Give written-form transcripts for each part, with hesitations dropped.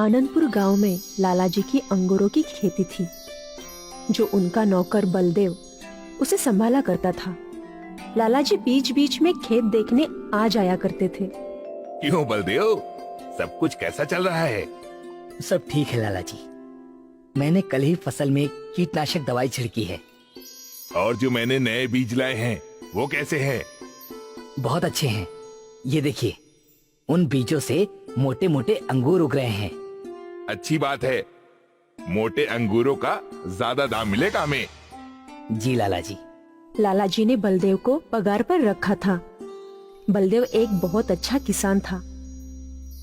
आनंदपुर गांव में लालाजी की अंगूरों की खेती थी। जो उनका नौकर बलदेव उसे संभाला करता था। लालाजी बीच बीच में खेत देखने आ जाया करते थे। क्यों बलदेव, सब कुछ कैसा चल रहा है? सब ठीक है लाला जी। मैंने कल ही फसल में कीटनाशक दवाई छिड़की है। और जो मैंने नए बीज लाए हैं वो कैसे हैं? बहुत अच्छे हैं। ये देखिए, उन बीजों से मोटे मोटे अंगूर उग रहे हैं। अच्छी बात है। मोटे अंगूरों का ज्यादा दाम मिलेगा हमें। जी लाला जी। लालाजी ने बलदेव को पगार पर रखा था। बलदेव एक बहुत अच्छा किसान था,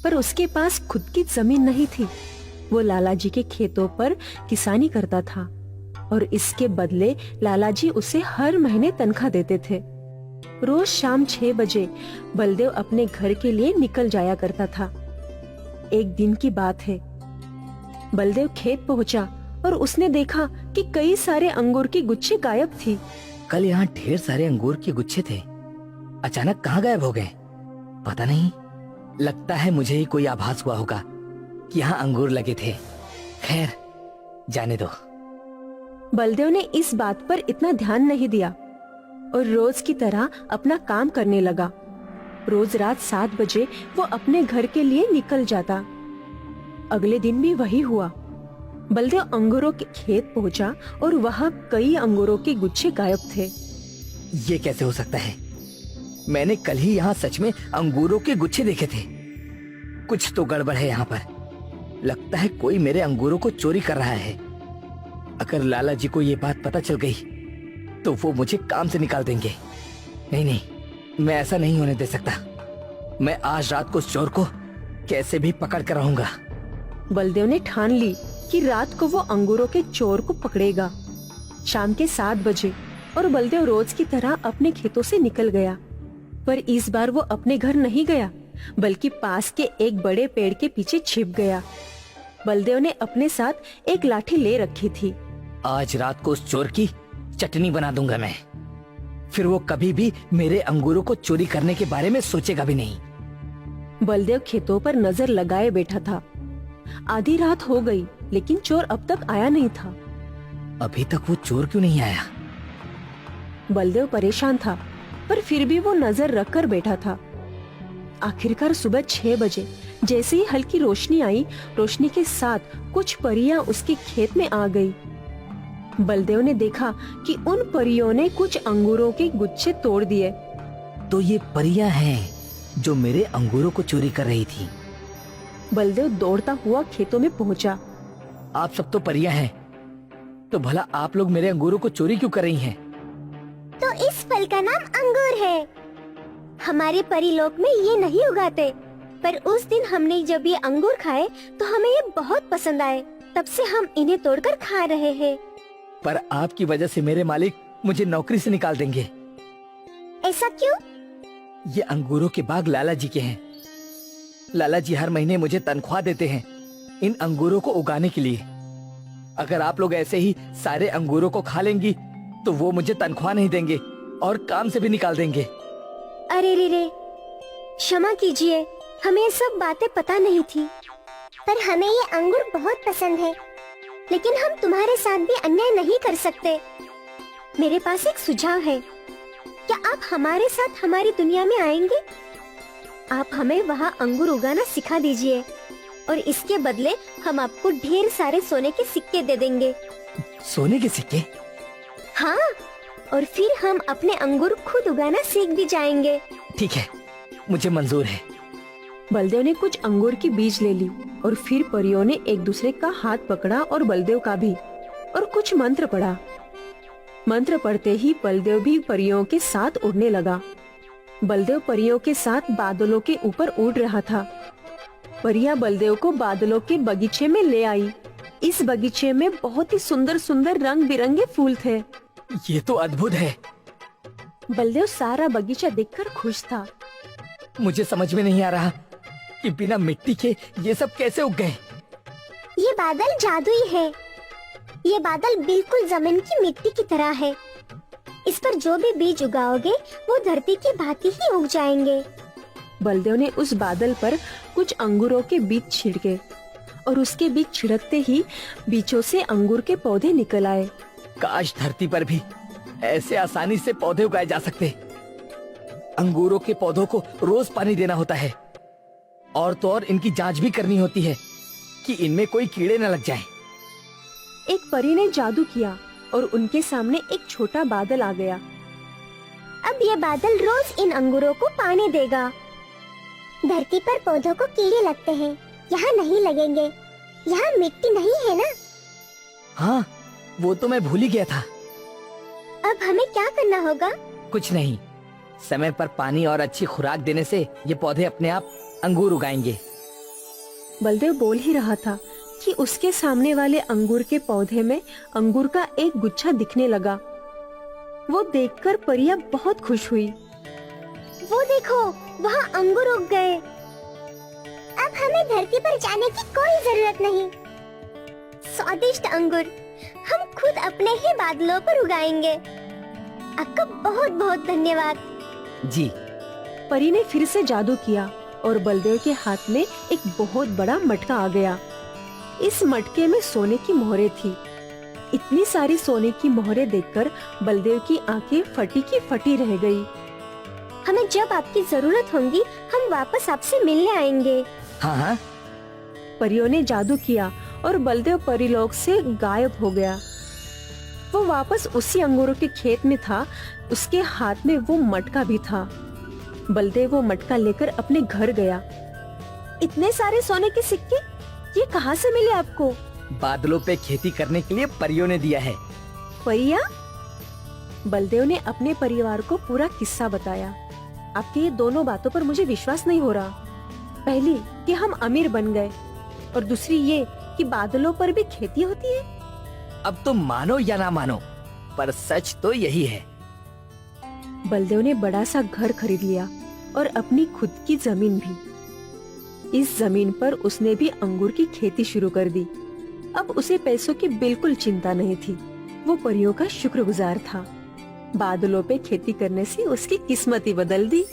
पर उसके पास खुद की जमीन नहीं थी। वो लालाजी के खेतों पर किसानी करता था और इसके बदले लालाजी उसे हर महीने तनख्वाह देते थे। रोज शाम 6 बजे बलदेव अपने घर के लिए निकल जाया करता था। एक दिन की बात है, बलदेव खेत पहुंचा और उसने देखा कि कई सारे अंगूर की गुच्छे गायब थी। कल यहाँ ढेर सारे अंगूर के गुच्छे थे, अचानक कहाँ गायब हो गए? पता नहीं, लगता है मुझे ही कोई आभास हुआ होगा कि यहाँ अंगूर लगे थे। खैर, जाने दो। बलदेव ने इस बात पर इतना ध्यान नहीं दिया और रोज की तरह अपना काम करने लगा। रोज रात 7 बजे वो अपने घर के लिए निकल जाता। अगले दिन भी वही हुआ। बलदेव अंगूरों के खेत पहुंचा और वहाँ कई अंगूरों के गुच्छे गायब थे। ये कैसे हो सकता है? मैंने कल ही यहाँ सच में अंगूरों के गुच्छे देखे थे। कुछ तो गड़बड़ है यहाँ पर। लगता है कोई मेरे अंगूरों को चोरी कर रहा है। अगर लाला जी को ये बात पता चल गई तो वो मुझे काम से निकाल देंगे। नहीं नहीं, मैं ऐसा नहीं होने दे सकता। मैं आज रात को उस चोर को कैसे भी पकड़ कर रहूंगा। बलदेव ने ठान ली कि रात को वो अंगूरों के चोर को पकड़ेगा। शाम के 7 बजे और बलदेव रोज की तरह अपने खेतों से निकल गया। पर इस बार वो अपने घर नहीं गया, बल्कि पास के एक बड़े पेड़ के पीछे छिप गया। बलदेव ने अपने साथ एक लाठी ले रखी थी। आज रात को उस चोर की चटनी बना दूंगा मैं। फिर वो कभी भी मेरे अंगूरों को चोरी करने के बारे में सोचेगा भी नहीं। बलदेव खेतों पर नजर लगाए बैठा था। आधी रात हो गई, लेकिन चोर अब तक आया नहीं था। अभी तक वो चोर क्यों नहीं आया? बलदेव परेशान था, पर फिर भी वो नजर रखकर बैठा था। आखिरकार सुबह 6 बजे जैसे ही हल्की रोशनी आई, रोशनी के साथ कुछ परियां उसके खेत में आ गई। बलदेव ने देखा कि उन परियों ने कुछ अंगूरों के गुच्छे तोड़ दिए। तो ये परियां हैं जो मेरे अंगूरों को चोरी कर रही थी। बलदेव दौड़ता हुआ खेतों में पहुंचा। आप सब तो परियां हैं, तो भला आप लोग मेरे अंगूरों को चोरी क्यों कर रही हैं? तो इस फल का नाम अंगूर है। हमारे परीलोक में ये नहीं उगाते, पर उस दिन हमने जब ये अंगूर खाए तो हमें ये बहुत पसंद आए। तब से हम इन्हें तोड़कर खा रहे हैं। पर आपकी वजह से मेरे मालिक मुझे नौकरी से निकाल देंगे। ऐसा क्यों? ये अंगूरों के बाग लाला जी के हैं। लाला जी हर महीने मुझे तनख्वाह देते हैं इन अंगूरों को उगाने के लिए। अगर आप लोग ऐसे ही सारे अंगूरों को खा लेंगी तो वो मुझे तनख्वाह नहीं देंगे और काम से भी निकाल देंगे। अरे रे, क्षमा कीजिए, हमें ये सब बातें पता नहीं थी। पर हमें ये अंगूर बहुत पसंद है, लेकिन हम तुम्हारे साथ भी अन्याय नहीं कर सकते। मेरे पास एक सुझाव है। क्या आप हमारे साथ हमारी दुनिया में आएंगे? आप हमें वहाँ अंगूर उगाना सिखा दीजिए और इसके बदले हम आपको ढेर सारे सोने के सिक्के दे देंगे। सोने के सिक्के? हाँ, और फिर हम अपने अंगूर खुद उगाना सीख भी जाएंगे। ठीक है, मुझे मंजूर है। बलदेव ने कुछ अंगूर की बीज ले ली और फिर परियों ने एक दूसरे का हाथ पकड़ा और बलदेव का भी, और कुछ मंत्र पढ़ा। मंत्र पढ़ते ही बलदेव भी परियों के साथ उड़ने लगा। बलदेव परियों के साथ बादलों के ऊपर उड़ रहा था। परियां बलदेव को बादलों के बगीचे में ले आई। इस बगीचे में बहुत ही सुंदर सुंदर रंग बिरंगे फूल थे। ये तो अद्भुत है। बलदेव सारा बगीचा देखकर खुश था। मुझे समझ में नहीं आ रहा कि बिना मिट्टी के ये सब कैसे उग गए। ये बादल जादुई है। ये बादल बिल्कुल जमीन की मिट्टी की तरह है। इस पर जो भी बीज उगाओगे वो धरती की भांति ही उग जाएंगे। बलदेव ने उस बादल पर कुछ अंगूरों के बीज छिड़के और उसके बीच छिड़कते ही बीचों से अंगूर के पौधे निकल आए। काश धरती पर भी ऐसे आसानी से पौधे उगाए जा सकते। अंगूरों के पौधों को रोज पानी देना होता है और तो और इनकी जांच भी करनी होती है कि इनमें कोई कीड़े न लग जाएं। एक परी ने जादू किया और उनके सामने एक छोटा बादल आ गया। अब ये बादल रोज इन अंगूरों को पानी देगा। धरती पर पौधों को कीड़े लगते हैं, यहाँ नहीं लगेंगे। यहाँ मिट्टी नहीं है ना? हाँ, वो तो मैं भूल ही गया था। अब हमें क्या करना होगा? कुछ नहीं, समय पर पानी और अच्छी खुराक देने से ये पौधे अपने आप अंगूर उगाएंगे। बलदेव बोल ही रहा था कि उसके सामने वाले अंगूर के पौधे में अंगूर का एक गुच्छा दिखने लगा। वो देखकर परिया बहुत खुश हुई। वो देखो, वहाँ अंगूर उग गए। अब हमें धरती पर जाने की कोई जरूरत नहीं। स्वादिष्ट अंगूर हम खुद अपने ही बादलों पर उगाएंगे। आपका बहुत बहुत धन्यवाद। जी। परी ने फिर से जादू किया और बलदेव के हाथ में एक बहुत बड़ा मटका आ गया। इस मटके में सोने की मोहरें थी। इतनी सारी सोने की मोहरें देखकर बलदेव की आंखें फटी की फटी रह गई। हमें जब आपकी जरूरत होगी हम वापस आपसे मिलने आएंगे। हाँ हाँ। परियों ने जादू किया और बलदेव परीलोक से गायब हो गया। वो वापस उसी अंगूरों के खेत में था। उसके हाथ में वो मटका भी था। बलदेव वो मटका लेकर अपने घर गया। इतने सारे सोने के सिक्के, ये कहाँ से मिले आपको? बादलों पे खेती करने के लिए परियों ने दिया है। परिया? बलदेव ने अपने परिवार को पूरा किस्सा बताया। आपकी ये दोनों बातों पर मुझे विश्वास नहीं हो रहा। पहली कि हम अमीर बन गए और दूसरी ये कि बादलों पर भी खेती होती है। अब तुम मानो या ना मानो, पर सच तो यही है। बलदेव ने बड़ा सा घर खरीद लिया और अपनी खुद की जमीन भी। इस जमीन पर उसने भी अंगूर की खेती शुरू कर दी। अब उसे पैसों की बिल्कुल चिंता नहीं थी। वो परियों का शुक्रगुजार था। बादलों पे खेती करने से उसकी किस्मत ही बदल दी।